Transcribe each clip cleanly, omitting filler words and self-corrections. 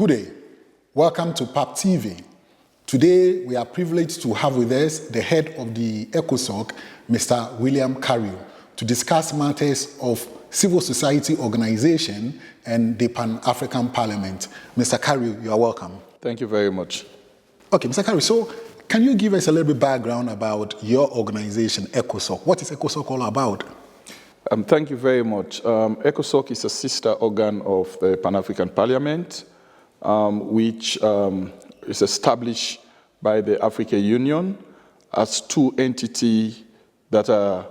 Good day. Welcome to PAP TV. Today, we are privileged to have with us the head of the ECOSOCC, Mr. William Carew, to discuss matters of civil society organization and the Pan-African Parliament. Mr. Carew, you are welcome. Thank you very much. Okay, Mr. Carew, so can you give us a little bit background about your organization, ECOSOCC? What is ECOSOCC all about? Thank you very much. ECOSOCC is a sister organ of the Pan-African Parliament, which is established by the African Union as two entities that are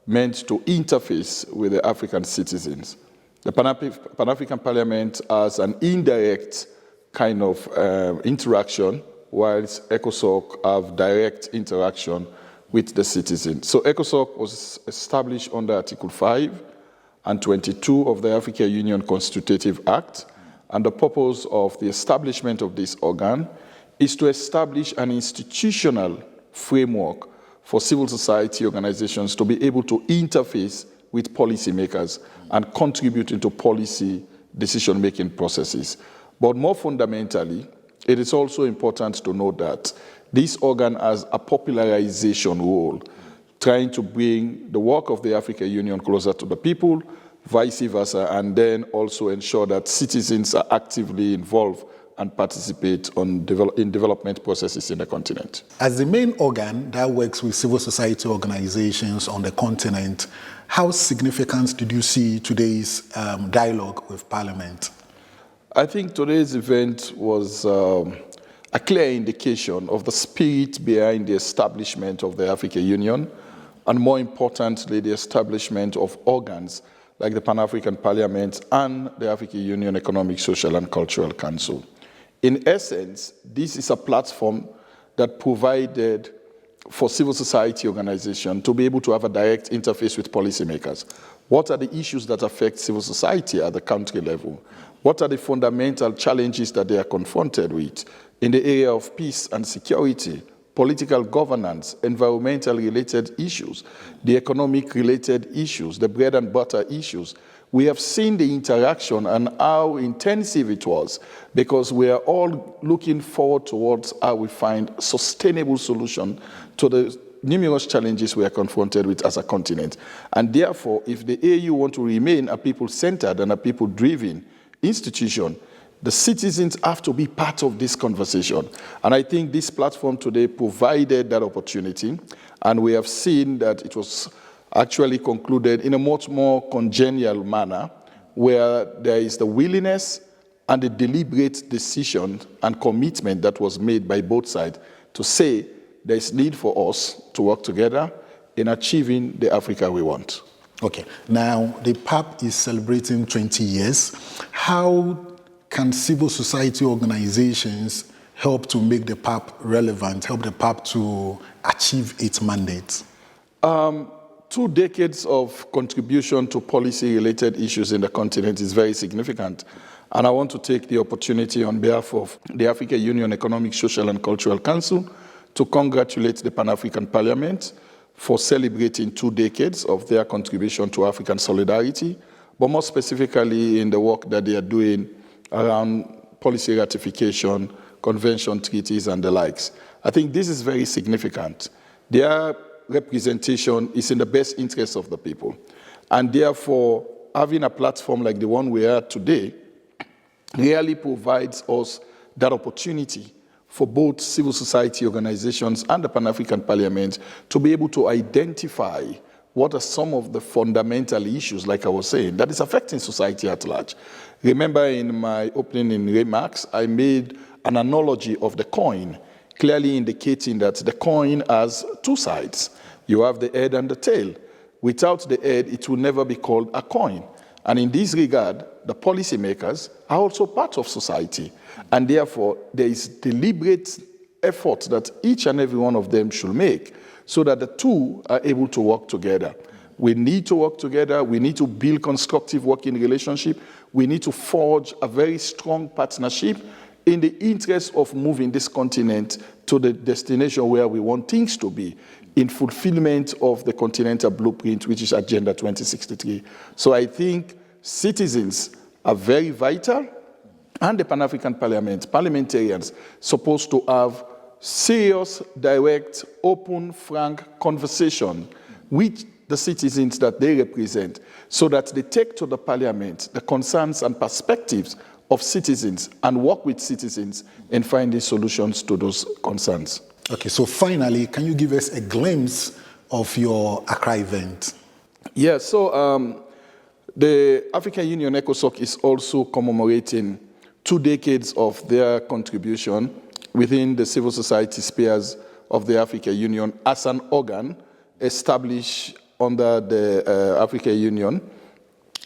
meant to interface with the African citizens. The Pan-African Parliament has an indirect kind of interaction, whilst ECOSOCC have direct interaction with the citizens. So ECOSOCC was established under Article 5 and 22 of the African Union Constitutive Act, and the purpose of the establishment of this organ is to establish an institutional framework for civil society organizations to be able to interface with policymakers and contribute into policy decision-making processes. But more fundamentally, it is also important to note that this organ has a popularization role, trying to bring the work of the African Union closer to the people, vice versa, and then also ensure that citizens are actively involved and participate in development processes in the continent. As the main organ that works with civil society organizations on the continent, how significant did you see today's dialogue with Parliament? I think today's event was a clear indication of the spirit behind the establishment of the African Union, and more importantly, the establishment of organs like the Pan-African Parliament and the African Union Economic, Social and Cultural Council. In essence, this is a platform that provided for civil society organizations to be able to have a direct interface with policymakers. What are the issues that affect civil society at the country level? What are the fundamental challenges that they are confronted with in the area of peace and security, political governance, environmental-related issues, the economic-related issues, the bread and butter issues? We have seen the interaction and how intensive it was, because we are all looking forward towards how we find sustainable solution to the numerous challenges we are confronted with as a continent. And therefore, if the AU want to remain a people-centered and a people-driven institution, the citizens have to be part of this conversation. And I think this platform today provided that opportunity, and we have seen that it was actually concluded in a much more congenial manner, where there is the willingness and the deliberate decision and commitment that was made by both sides to say there is need for us to work together in achieving the Africa we want. Okay, now the PAP is celebrating 20 years. How can civil society organizations help to make the PAP relevant, help the PAP to achieve its mandate? 2 decades of contribution to policy-related issues in the continent is very significant. And I want to take the opportunity on behalf of the African Union Economic, Social and Cultural Council to congratulate the Pan-African Parliament for celebrating 2 decades of their contribution to African solidarity, but more specifically in the work that they are doing around policy ratification, convention treaties, and the likes. I think this is very significant. Their representation is in the best interest of the people. And therefore, having a platform like the one we are today really provides us that opportunity for both civil society organizations and the Pan-African Parliament to be able to identify what are some of the fundamental issues, like I was saying, that is affecting society at large. Remember in my opening remarks, I made an analogy of the coin, clearly indicating that the coin has 2 sides. You have the head and the tail. Without the head, it will never be called a coin. And in this regard, the policymakers are also part of society. And therefore, there is deliberate effort that each and every one of them should make so that the two are able to work together. We need to work together. We need to build constructive working relationship. We need to forge a very strong partnership in the interest of moving this continent to the destination where we want things to be, in fulfillment of the continental blueprint, which is Agenda 2063. So I think citizens are very vital, and the Pan-African Parliament, parliamentarians, supposed to have serious, direct, open, frank conversation with the citizens that they represent, so that they take to the parliament the concerns and perspectives of citizens and work with citizens in finding solutions to those concerns. Okay, so finally, can you give us a glimpse of your Accra event? Yeah, so the African Union ECOSOCC is also commemorating 2 decades of their contribution within the civil society spheres of the African Union as an organ established under the African Union,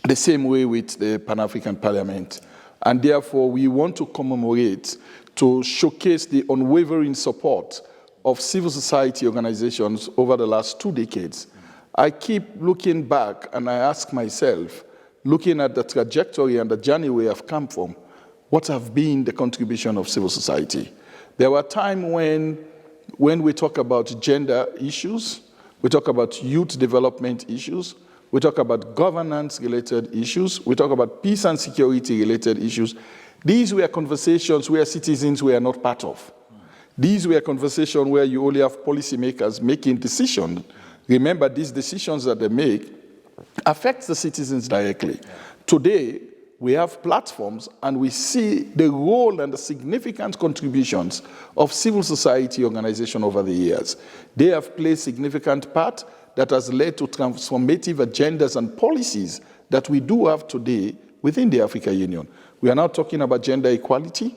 the same way with the Pan-African Parliament. And therefore, we want to commemorate to showcase the unwavering support of civil society organizations over the last 2 decades. I keep looking back and I ask myself, looking at the trajectory and the journey we have come from, what have been the contribution of civil society? There were times when we talk about gender issues, we talk about youth development issues, we talk about governance-related issues, we talk about peace and security-related issues. These were conversations where citizens were not part of. These were conversations where you only have policymakers making decisions. Remember, these decisions that they make affect the citizens directly. Today, we have platforms and we see the role and the significant contributions of civil society organizations over the years. They have played significant part that has led to transformative agendas and policies that we do have today within the African Union. We are now talking about gender equality.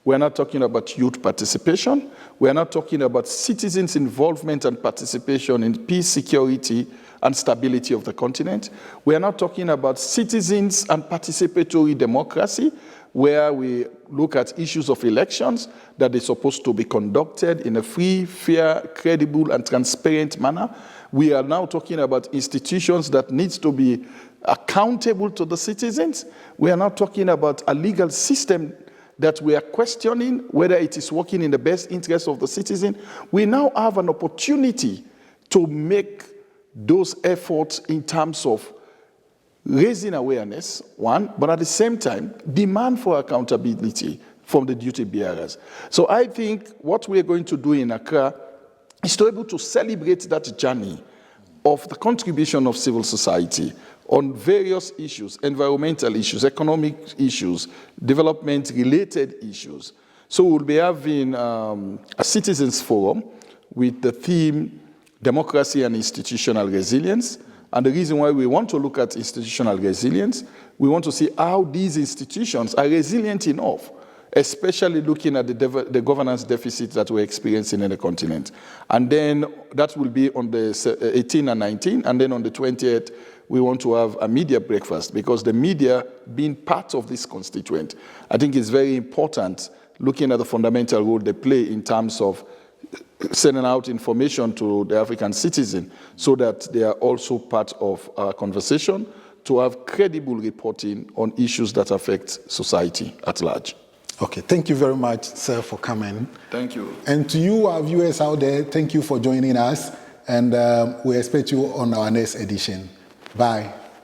We are not talking about youth participation. We are not talking about citizens' involvement and participation in peace, security, and stability of the continent. We are not talking about citizens and participatory democracy, where we look at issues of elections that are supposed to be conducted in a free, fair, credible, and transparent manner. We are now talking about institutions that need to be accountable to the citizens. We are not talking about a legal system that we are questioning whether it is working in the best interest of the citizen. We now have an opportunity to make those efforts in terms of raising awareness, one, but at the same time, demand for accountability from the duty bearers. So I think what we're going to do in Accra is to be able to celebrate that journey of the contribution of civil society on various issues, environmental issues, economic issues, development-related issues. So we'll be having a citizens forum with the theme Democracy and Institutional Resilience. And the reason why we want to look at institutional resilience, we want to see how these institutions are resilient enough, especially looking at the governance deficit that we're experiencing in the continent. And then that will be on the 18th and 19th, and then on the 20th, we want to have a media breakfast, because the media, being part of this constituent, I think is very important, looking at the fundamental role they play in terms of sending out information to the African citizen so that they are also part of our conversation to have credible reporting on issues that affect society at large. Okay, thank you very much, sir, for coming. Thank you. And to you, our viewers out there, thank you for joining us, and we expect you on our next edition. Bye.